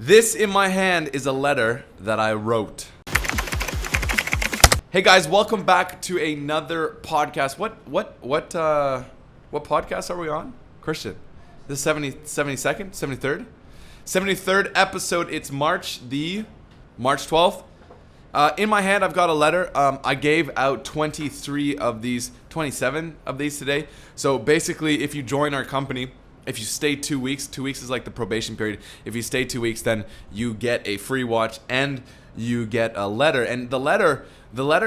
This in my hand is a letter that I wrote. Hey guys, welcome back to another podcast. What podcast are we on? Christian. This is 72nd, 73rd? 73rd episode. It's March 12th. In my hand, I've got a letter. I gave out 27 of these today. So basically, if you join our company, if you stay 2 weeks, 2 weeks is like the probation period. If you stay 2 weeks, then you get a free watch and you get a letter. And the letter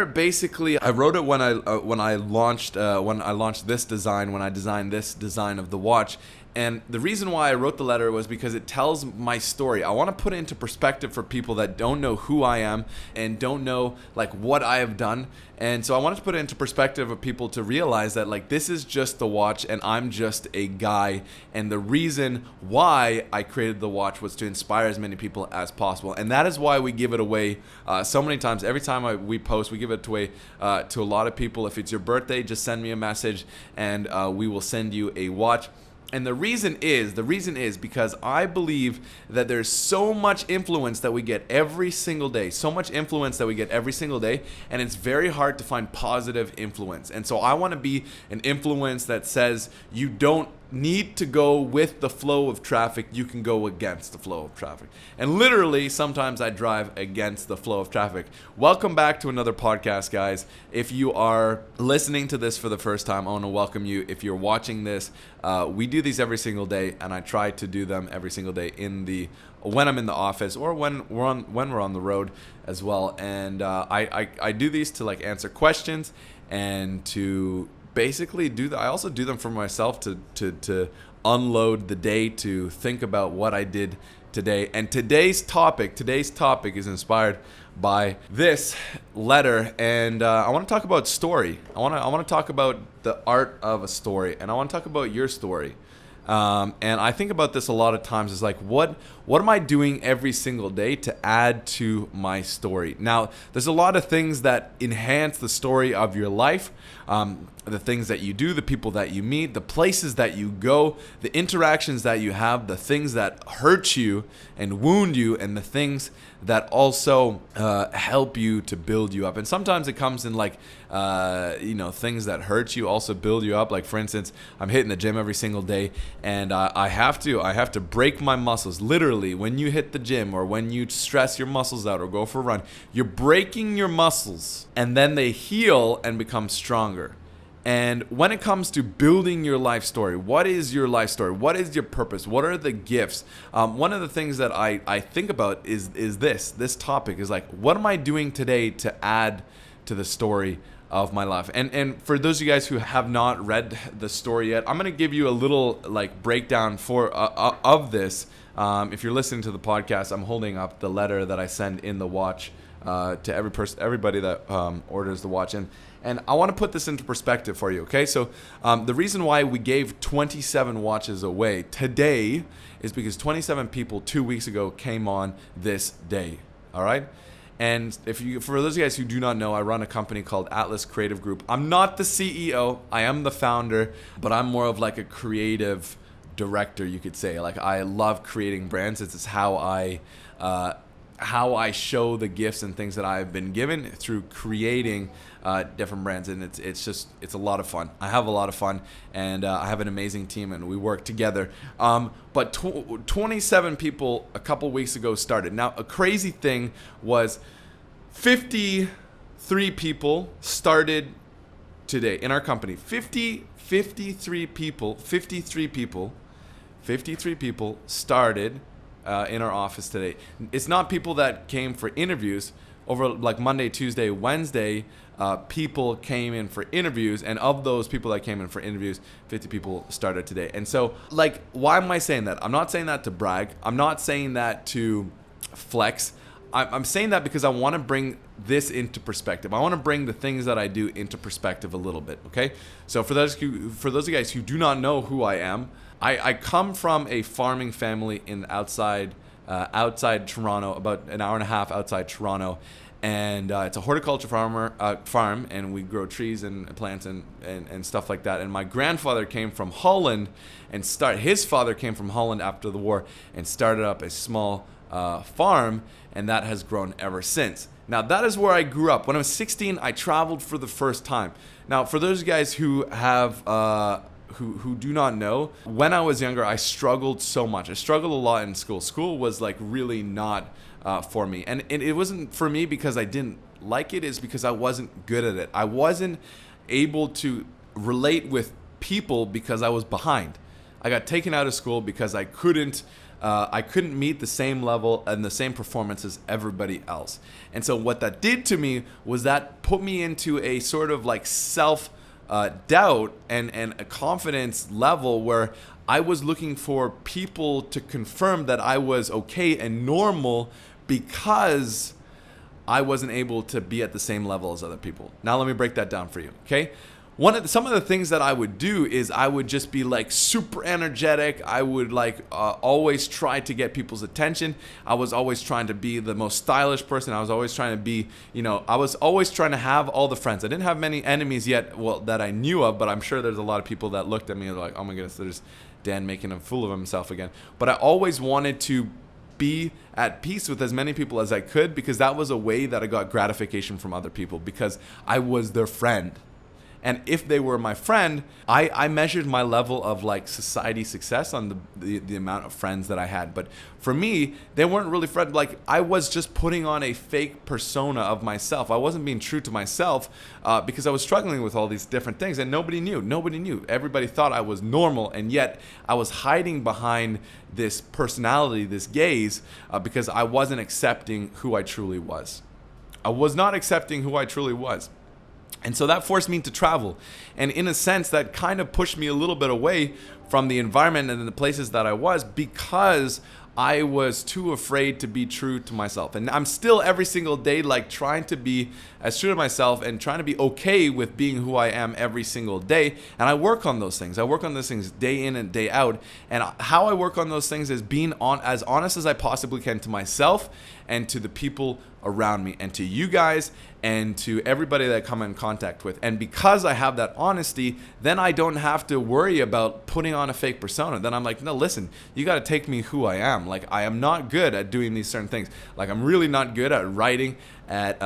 basically, I wrote it when I launched this design, when I designed this design of the watch. And the reason why I wrote the letter was because it tells my story. I want to put it into perspective for people that don't know who I am and don't know like what I have done. And so I wanted to put it into perspective of people to realize that like this is just the watch and I'm just a guy. And the reason why I created the watch was to inspire as many people as possible. And that is why we give it away so many times. Every time we post, we give it away to a lot of people. If it's your birthday, just send me a message and we will send you a watch. And the reason is because I believe that there's so much influence that we get every single day, and it's very hard to find positive influence. And so I want to be an influence that says you don't need to go with the flow of traffic, you can go against the flow of traffic. And literally, sometimes I drive against the flow of traffic. Welcome back to another podcast, guys. If you are listening to this for the first time, I want to welcome you. If you're watching this, we do these every single day, and I try to do them every single day when I'm in the office or when we're on the road as well. And I do these to like answer questions and to basically I also do them for myself to unload the day, to think about what I did today. And today's topic is inspired by this letter, and I want to talk about story. I want to talk about the art of a story, and I want to talk about your story. And I think about this a lot of times. It's like, what am I doing every single day to add to my story? Now, there's a lot of things that enhance the story of your life. The things that you do, the people that you meet, the places that you go, the interactions that you have, the things that hurt you and wound you, and the things that also help you to build you up. And sometimes it comes in like, things that hurt you also build you up. Like for instance, I'm hitting the gym every single day, and I have to break my muscles. Literally, when you hit the gym or when you stress your muscles out or go for a run, you're breaking your muscles, and then they heal and become stronger. And when it comes to building your life story, what is your life story? What is your purpose? What are the gifts? One of the things that I think about is this topic is like, what am I doing today to add to the story of my life? And for those of you guys who have not read the story yet, I'm going to give you a little like breakdown of this. If you're listening to the podcast, I'm holding up the letter that I send in the watch to everybody that orders the watch. And I want to put this into perspective for you, okay? So the reason why we gave 27 watches away today is because 27 people 2 weeks ago came on this day, all right? And for those of you guys who do not know, I run a company called Atlas Creative Group. I'm not the CEO, I am the founder, but I'm more of like a creative director, you could say. Like I love creating brands. It's how I show the gifts and things that I've been given through creating different brands, and it's a lot of fun. I have a lot of fun, and I have an amazing team, and we work together. But 27 people a couple weeks ago started. Now, a crazy thing was 53 people started today in our company. 53 people started in our office today. It's not people that came for interviews. Over like Monday, Tuesday, Wednesday, people came in for interviews, and of those people that came in for interviews, 50 people started today. And so, like, why am I saying that? I'm not saying that to brag. I'm not saying that to flex. I'm saying that because I want to bring this into perspective. I want to bring the things that I do into perspective a little bit, okay? So for those of you guys who do not know who I am, I come from a farming family in outside Toronto, about an hour and a half outside Toronto, and it's a horticulture farm, and we grow trees and plants and stuff like that. And my grandfather came from Holland, his father came from Holland after the war and started up a small farm, and that has grown ever since. Now, that is where I grew up. When I was 16, I traveled for the first time. Now, for those guys who have who do not know, when I was younger, I struggled so much. I struggled a lot in school. School was like really not for me, and it wasn't for me because I didn't like it. It's because I wasn't good at it. I wasn't able to relate with people because I was behind. I got taken out of school because I couldn't meet the same level and the same performance as everybody else. And so what that did to me was that put me into a sort of like self doubt and a confidence level where I was looking for people to confirm that I was okay and normal because I wasn't able to be at the same level as other people. Now let me break that down for you, okay? Some of the things that I would do is I would just be like super energetic. I would like always try to get people's attention. I was always trying to be the most stylish person. I was always trying to be, I was always trying to have all the friends. I didn't have many enemies yet, well, that I knew of, but I'm sure there's a lot of people that looked at me and were like, oh my goodness, there's Dan making a fool of himself again. But I always wanted to be at peace with as many people as I could because that was a way that I got gratification from other people because I was their friend. And if they were my friend, I measured my level of like society success on the amount of friends that I had. But for me, they weren't really friends. Like I was just putting on a fake persona of myself. I wasn't being true to myself because I was struggling with all these different things and nobody knew. Nobody knew. Everybody thought I was normal. And yet I was hiding behind this personality, this gaze, because I wasn't accepting who I truly was. I was not accepting who I truly was. And so that forced me to travel. And in a sense, that kind of pushed me a little bit away from the environment and the places that I was because I was too afraid to be true to myself. And I'm still every single day like trying to be as true to myself and trying to be okay with being who I am every single day. And I work on those things. I work on those things day in and day out. And how I work on those things is being as honest as I possibly can to myself and to the people around me and to you guys and to everybody that I come in contact with. And because I have that honesty, then I don't have to worry about putting on a fake persona. Then I'm like, no, listen, you got to take me who I am. Like I am not good at doing these certain things. Like I'm really not good at writing, at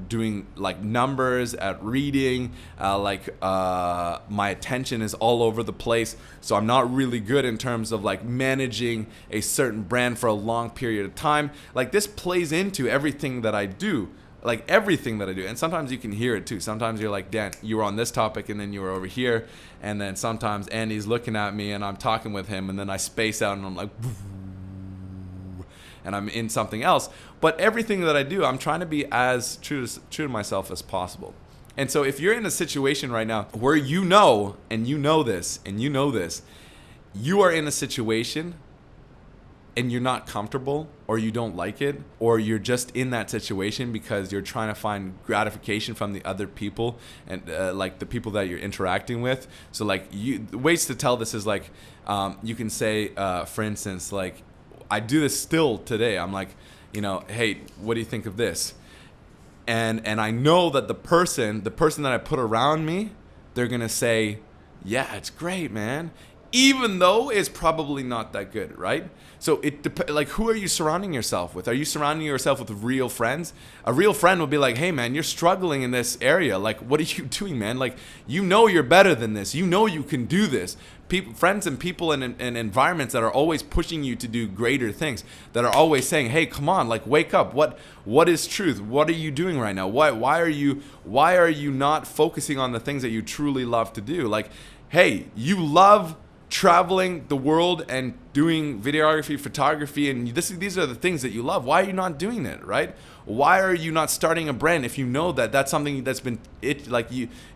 doing like numbers, at reading, my attention is all over the place. So I'm not really good in terms of like managing a certain brand for a long period of time. Like this plays into everything that I do. Like everything that I do. And sometimes you can hear it too. Sometimes you're like, Dan, you were on this topic and then you were over here. And then sometimes Andy's looking at me and I'm talking with him and then I space out and I'm like, and I'm in something else. But everything that I do, I'm trying to be as true to myself as possible. And so if you're in a situation right now where you know this, you are in a situation and you're not comfortable or you don't like it, or you're just in that situation because you're trying to find gratification from the other people and like the people that you're interacting with. So like ways to tell this is like you can say, for instance, like I do this still today. I'm like, hey, what do you think of this? And I know that the person that I put around me, they're gonna say, yeah, it's great, man. Even though it's probably not that good, right? So like, who are you surrounding yourself with? Are you surrounding yourself with real friends? A real friend will be like, hey man, you're struggling in this area. Like, what are you doing, man? Like, you're better than this. You can do this. Friends and people in environments that are always pushing you to do greater things, that are always saying, hey, come on, like wake up. What is truth? What are you doing right now? Why are you not focusing on the things that you truly love to do? Like, hey, you love traveling the world and doing videography, photography, and these are the things that you love. Why are you not doing it, right? Why are you not starting a brand if you know that that's something that's been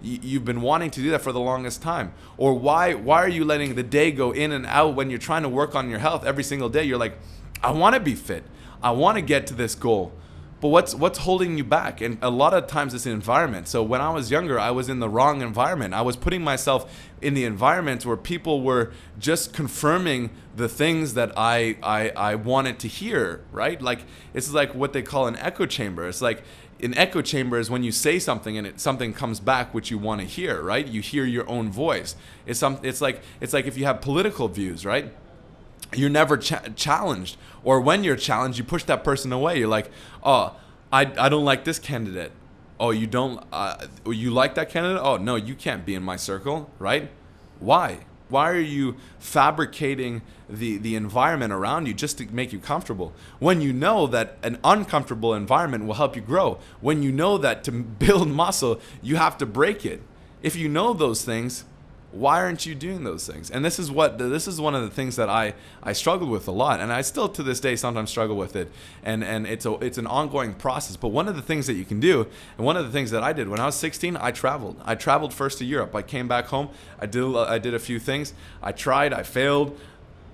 you've been wanting to do that for the longest time? Or why are you letting the day go in and out when you're trying to work on your health every single day? You're like, I want to be fit. I want to get to this goal. But what's holding you back? And a lot of times it's the environment. So when I was younger, I was in the wrong environment. I was putting myself in the environment where people were just confirming the things that I wanted to hear, right? Like it's like what they call an echo chamber. It's like an echo chamber is when you say something and something comes back which you want to hear, right? You hear your own voice. It's like if you have political views, right? You're never challenged. Or when you're challenged, you push that person away. You're like, oh, I don't like this candidate. Oh, you don't, you like that candidate? Oh, no, you can't be in my circle, right? Why? Why are you fabricating the environment around you just to make you comfortable? When you know that an uncomfortable environment will help you grow. When you know that to build muscle, you have to break it. If you know those things, why aren't you doing those things? And this is one of the things that I struggled with a lot, and I still to this day sometimes struggle with it. And it's an ongoing process. But one of the things that you can do, and one of the things that I did when I was 16, I traveled. I traveled first to Europe. I came back home. I did a few things. I tried. I failed.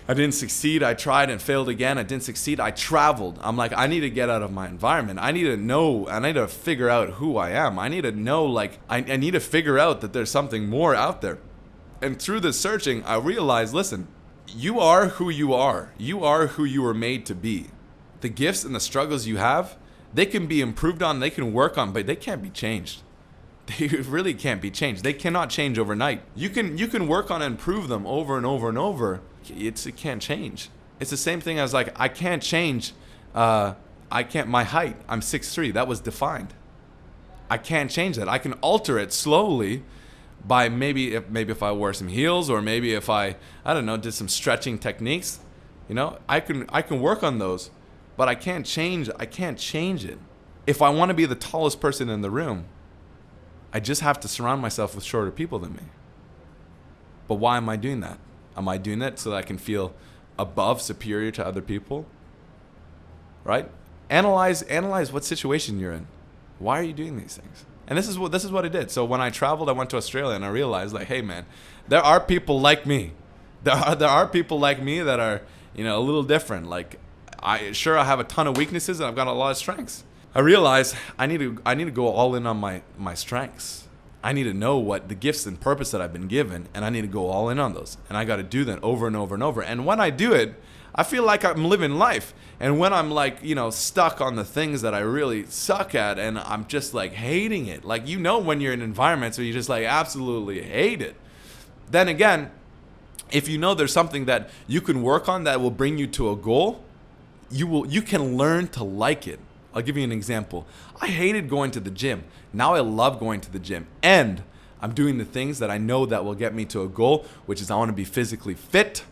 I didn't succeed. I tried and failed again. I didn't succeed. I traveled. I'm like, I need to get out of my environment. I need to know. I need to figure out who I am. I need to know, like, I need to figure out that there's something more out there. And through this searching, I realized, listen, you are who you are. You are who you were made to be. The gifts and the struggles you have, they can be improved on, they can work on, but they can't be changed. They really can't be changed. They cannot change overnight. You can work on and improve them over and over and over. It can't change. It's the same thing as like, I can't change, my height. I'm 6'3". That was defined. I can't change that. I can alter it slowly by maybe if I wear some heels, or maybe if I don't know, did some stretching techniques, I can work on those, but I can't change it. If I want to be the tallest person in the room, I just have to surround myself with shorter people than me. But why am I doing that? Am I doing that so that I can feel above, superior to other people? Right? Analyze what situation you're in. Why are you doing these things? And this is what I did. So when I traveled, I went to Australia, and I realized, like, hey man, there are people like me. There are people like me that are, a little different. Like, I have a ton of weaknesses, and I've got a lot of strengths. I realized I need to go all in on my strengths. I need to know what the gifts and purpose that I've been given, and I need to go all in on those. And I got to do that over and over and over. And when I do it, I feel like I'm living life. And when I'm like, stuck on the things that I really suck at, and I'm just like hating it, like, when you're in environments where you just like absolutely hate it, then again, if there's something that you can work on that will bring you to a goal, you can learn to like it. I'll give you an example. I hated going to the gym. Now I love going to the gym, and I'm doing the things that I know that will get me to a goal, which is I want to be physically fit.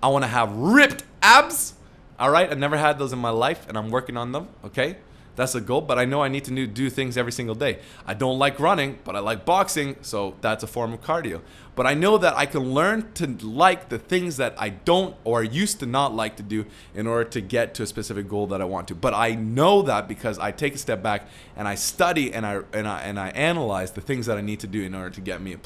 I want to have ripped abs. All right, I've never had those in my life, and I'm working on them. Okay, that's a goal, but I know I need to do things every single day. I don't like running, but I like boxing, so that's a form of cardio. But I know that I can learn to like the things that I don't or used to not like to do in order to get to a specific goal that I want to. But I know that because I take a step back and I study and I analyze the things that I need to do in order to get me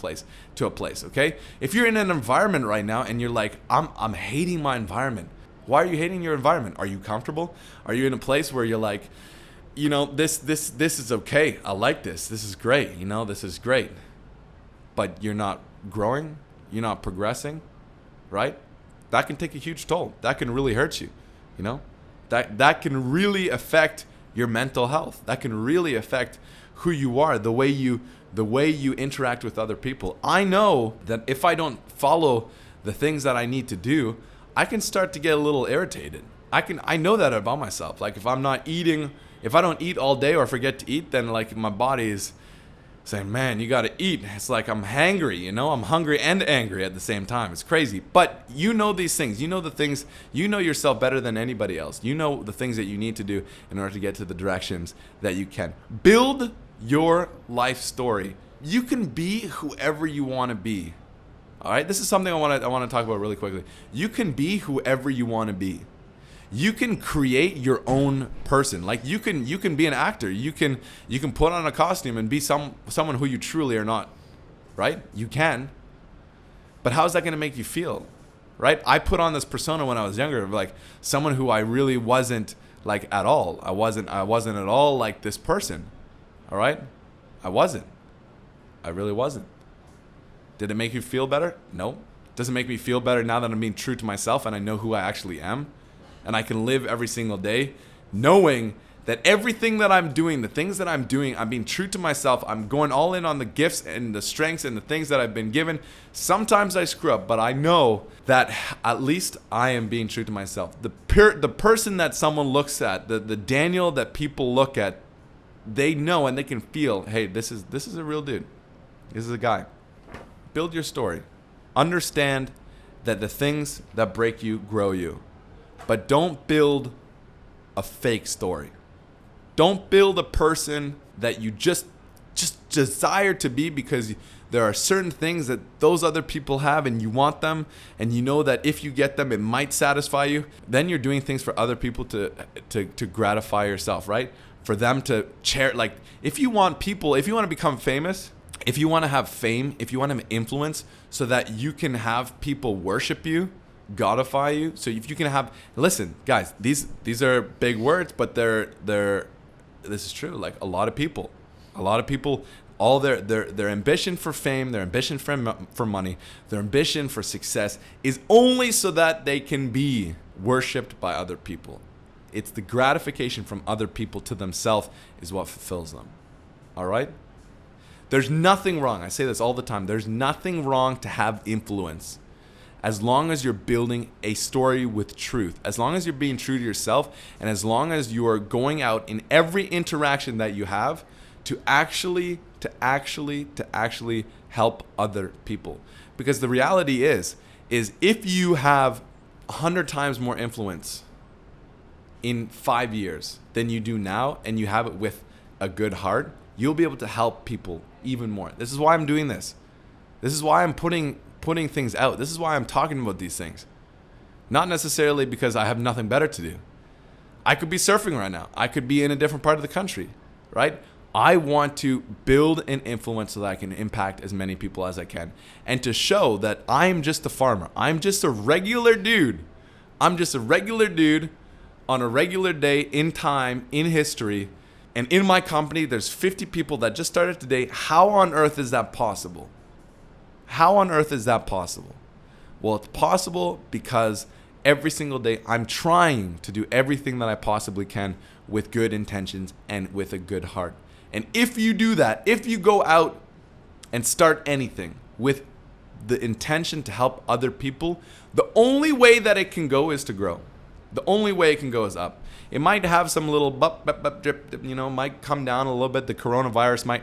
to a place. Okay, if you're in an environment right now and you're like, I'm hating my environment. Why are you hating your environment? Are you comfortable? Are you in a place where you're like, this is okay. I like this. This is great. This is great. But you're not growing. You're not progressing, right? That can take a huge toll. That can really hurt you. That can really affect your mental health. That can really affect who you are, the way you interact with other people. I know that if I don't follow the things that I need to do, I can start to get a little irritated. I know that about myself. Like, if I don't eat all day or forget to eat, then like my body is saying, man, you got to eat. It's like I'm hangry, I'm hungry and angry at the same time. It's crazy. But these things, the things, yourself better than anybody else. The things that you need to do in order to get to the directions that you can. Build your life story. You can be whoever you want to be. All right, this is something I want to talk about really quickly. You can be whoever you want to be. You can create your own person. Like, you can be an actor. You can put on a costume and be someone who you truly are not. Right? You can. But how is that going to make you feel? Right? I put on this persona when I was younger of like someone who I really wasn't like at all. I wasn't at all like this person. All right? I wasn't. I really wasn't. Did it make you feel better? No. Does it make me feel better now that I'm being true to myself and I know who I actually am? And I can live every single day knowing that everything that I'm doing, the things that I'm doing, I'm being true to myself. I'm going all in on the gifts and the strengths and the things that I've been given. Sometimes I screw up, but I know that at least I am being true to myself. The person that someone looks at, the Daniel that people look at, they know and they can feel, hey, this is a real dude. This is a guy. Build your story. Understand that the things that break you grow you. But don't build a fake story. Don't build a person that you just desire to be because there are certain things that those other people have and you want them, and you know that if you get them it might satisfy you. Then you're doing things for other people to gratify yourself, right? For them to like if you want to become famous, if you want to have fame, if you want to have influence so that you can have people worship you, godify you, so if you can have, listen guys, these are big words, but this is true. Like a lot of people, all their ambition for fame, their ambition for money, their ambition for success is only so that they can be worshipped by other people. It's the gratification from other people to themselves is what fulfills them. All right? There's nothing wrong. I say this all the time. There's nothing wrong to have influence. As long as you're building a story with truth, as long as you're being true to yourself, and as long as you are going out in every interaction that you have to actually help other people. Because the reality is if you have 100 times more influence in 5 years than you do now, and you have it with a good heart, you'll be able to help people even more. This is why I'm doing this. This is why I'm putting things out. This is why I'm talking about these things. Not necessarily because I have nothing better to do. I could be surfing right now. I could be in a different part of the country, right? I want to build an influence so that I can impact as many people as I can. And to show that I'm just a farmer. I'm just a regular dude. I'm just a regular dude on a regular day in time, in history. And in my company, there's 50 people that just started today. How on earth is that possible? How on earth is that possible? Well, it's possible because every single day I'm trying to do everything that I possibly can with good intentions and with a good heart. And if you do that, if you go out and start anything with the intention to help other people, the only way that it can go is to grow. The only way it can go is up. It might have some little drip, might come down a little bit. The coronavirus might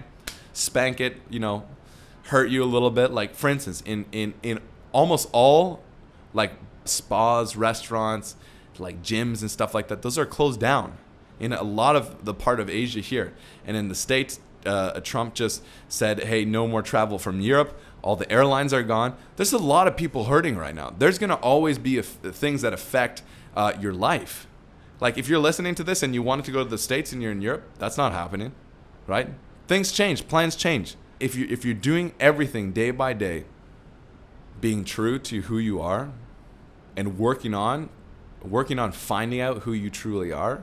spank it, hurt you a little bit. Like for instance, in almost all like spas, restaurants, like gyms and stuff like that, those are closed down in a lot of the part of Asia here. And in the States, Trump just said, hey, no more travel from Europe. All the airlines are gone. There's a lot of people hurting right now. There's going to always be things that affect your life. Like if you're listening to this and you wanted to go to the States and you're in Europe, that's not happening, right? Things change, plans change. If you're doing everything day by day, being true to who you are and working on finding out who you truly are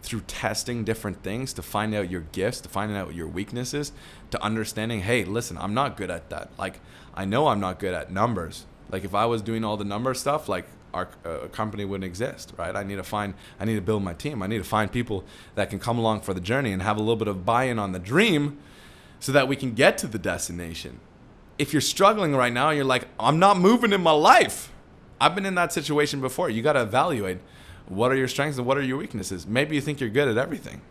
through testing different things to find out your gifts, to finding out your weaknesses, to understanding, hey, listen, I'm not good at that. Like I know I'm not good at numbers. Like if I was doing all the number stuff, like our company wouldn't exist, right? I need to build my team. I need to find people that can come along for the journey and have a little bit of buy-in on the dream so that we can get to the destination. If you're struggling right now and you're like, I'm not moving in my life. I've been in that situation before. You got to evaluate what are your strengths and what are your weaknesses. Maybe you think you're good at everything.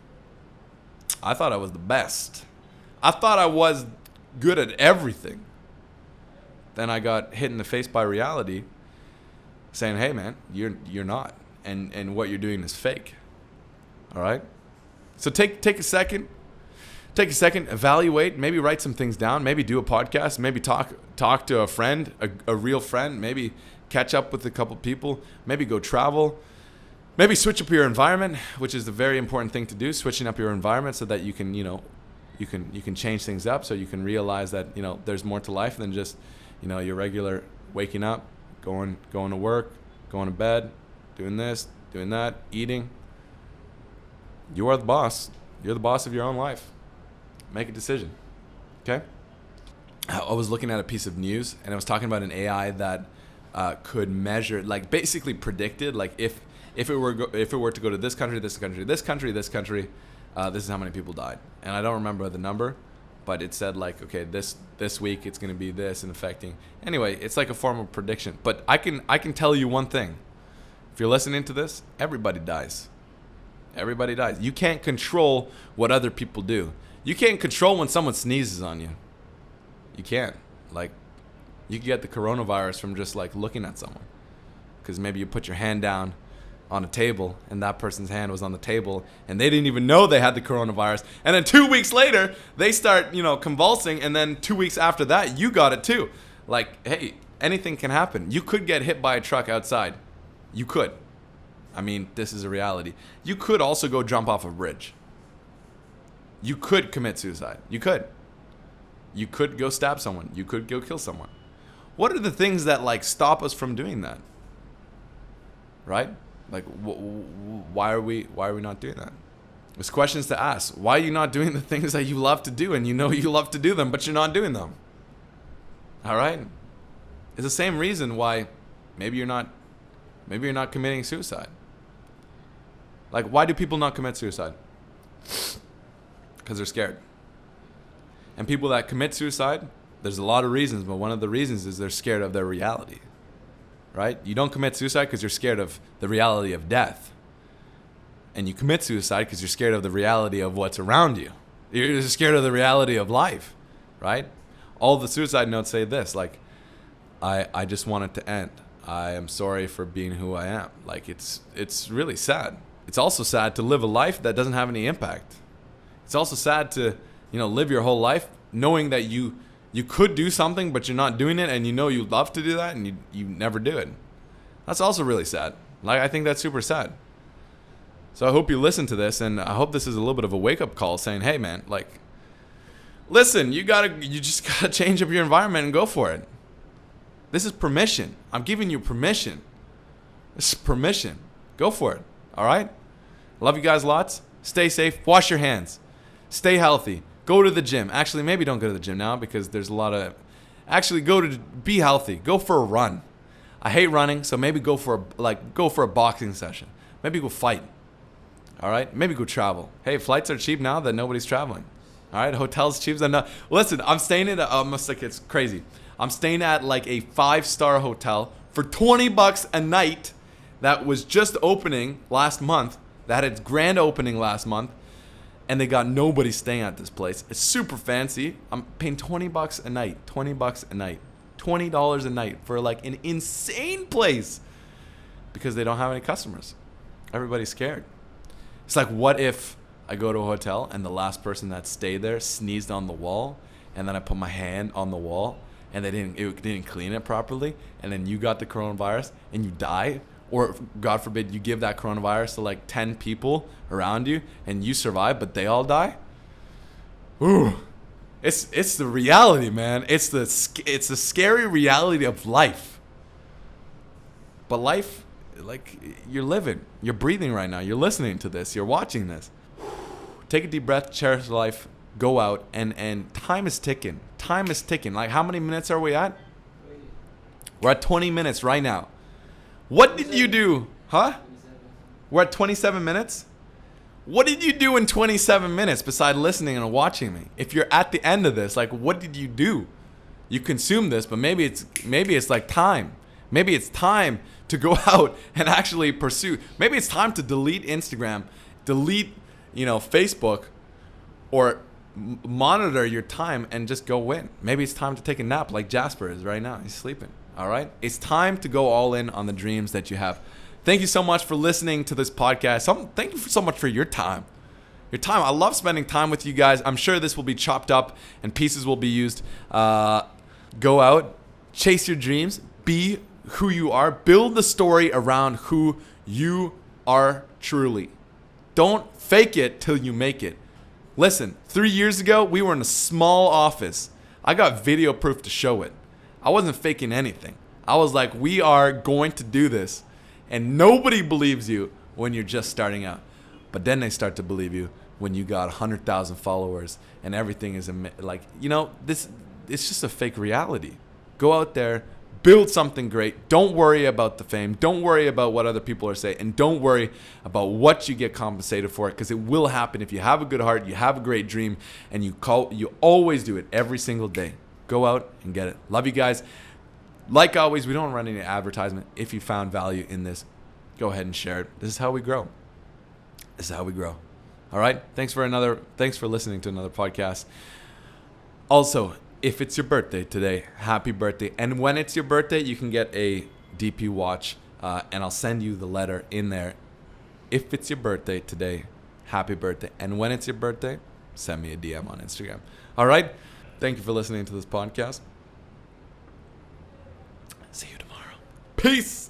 I thought I was the best. I thought I was good at everything. Then I got hit in the face by reality saying, hey man, you're not, and what you're doing is fake. All right? So take a second, evaluate, maybe write some things down, maybe do a podcast, maybe talk to a friend, a real friend, maybe catch up with a couple people, maybe go travel, maybe switch up your environment, which is the very important thing to do, switching up your environment so that you can, you can change things up, so you can realize that, there's more to life than just, your regular waking up, going to work, going to bed, doing this, doing that, eating. You are the boss. You're the boss of your own life. Make a decision. Okay? I was looking at a piece of news and I was talking about an AI that could measure, like basically predicted, like if if it were to go to this country, this country, this country, this country, this is how many people died. And I don't remember the number, but it said like, okay, this week it's going to be this and affecting. Anyway, it's like a form of prediction. But I can tell you one thing. If you're listening to this, everybody dies. Everybody dies. You can't control what other people do. You can't control when someone sneezes on you. You can't. Like, you can get the coronavirus from just like looking at someone. Because maybe you put your hand down on a table and that person's hand was on the table and they didn't even know they had the coronavirus. And then 2 weeks later, they start, convulsing. And then 2 weeks after that, you got it too. Like, hey, anything can happen. You could get hit by a truck outside. You could. I mean, this is a reality. You could also go jump off a bridge. You could commit suicide. You could. You could go stab someone. You could go kill someone. What are the things that like stop us from doing that? Right? Like, why are we not doing that? There's questions to ask. Why are you not doing the things that you love to do and you know you love to do them, but you're not doing them? All right? It's the same reason why maybe you're not committing suicide. Like, why do people not commit suicide? Because they're scared. And people that commit suicide, there's a lot of reasons, but one of the reasons is they're scared of their reality. Right? You don't commit suicide because you're scared of the reality of death. And you commit suicide because you're scared of the reality of what's around you. You're scared of the reality of life. Right? All the suicide notes say this, like, I just want it to end. I am sorry for being who I am. Like, it's really sad. It's also sad to live a life that doesn't have any impact. It's also sad to, live your whole life knowing that you could do something, but you're not doing it, and you'd love to do that, and you never do it. That's also really sad. Like, I think that's super sad. So I hope you listen to this, and I hope this is a little bit of a wake-up call saying, hey, man, like, listen, you just gotta change up your environment and go for it. This is permission. I'm giving you permission. This is permission. Go for it. All right? Love you guys lots. Stay safe. Wash your hands. Stay healthy. Go to the gym. Actually, maybe don't go to the gym now because there's a lot of... Actually, be healthy. Go for a run. I hate running, so maybe go for a boxing session. Maybe go fight. All right? Maybe go travel. Hey, flights are cheap now that nobody's traveling. All right? Hotels cheap. Listen, I'm staying at almost like it's crazy. I'm staying at like a 5-star hotel for $20 a night that was just opening last month. That had its grand opening last month. And they got nobody staying at this place. It's super fancy. I'm paying $20 a night. $20 a night. $20 a night for like an insane place. Because they don't have any customers. Everybody's scared. It's like, what if I go to a hotel and the last person that stayed there sneezed on the wall, and then I put my hand on the wall and it didn't clean it properly, and then you got the coronavirus and you die? Or, God forbid, you give that coronavirus to like 10 people around you and you survive, but they all die? Ooh. It's the reality, man. It's the scary reality of life. But life, like, you're living. You're breathing right now. You're listening to this. You're watching this. Take a deep breath. Cherish life. Go out. And time is ticking. Time is ticking. Like, how many minutes are we at? We're at 20 minutes right now. What did you do? Huh? We're at 27 minutes? What did you do in 27 minutes besides listening and watching me? If you're at the end of this, like, what did you do? You consumed this, but maybe it's like time. Maybe it's time to go out and actually pursue. Maybe it's time to delete Instagram, delete, Facebook, or monitor your time and just go win. Maybe it's time to take a nap like Jasper is right now. He's sleeping. All right? It's time to go all in on the dreams that you have. Thank you so much for listening to this podcast. Thank you so much for your time. Your time. I love spending time with you guys. I'm sure this will be chopped up and pieces will be used. Go out, chase your dreams, be who you are, build the story around who you are truly. Don't fake it till you make it. Listen, 3 years ago, we were in a small office. I got video proof to show it. I wasn't faking anything. I was like, we are going to do this. And nobody believes you when you're just starting out. But then they start to believe you when you got 100,000 followers and everything is like, this. It's just a fake reality. Go out there, Build something great. Don't worry about the fame. Don't worry about what other people are saying. And don't worry about what you get compensated for, because it will happen if you have a good heart, you have a great dream, and you always do it every single day. Go out and get it. Love you guys. Like always, we don't run any advertisement. If you found value in this, go ahead and share it. This is how we grow. This is how we grow. All right? Thanks for listening to another podcast. Also, if it's your birthday today, happy birthday. And when it's your birthday, you can get a DP watch, and I'll send you the letter in there. If it's your birthday today, happy birthday. And when it's your birthday, send me a DM on Instagram. All right? Thank you for listening to this podcast. See you tomorrow. Peace.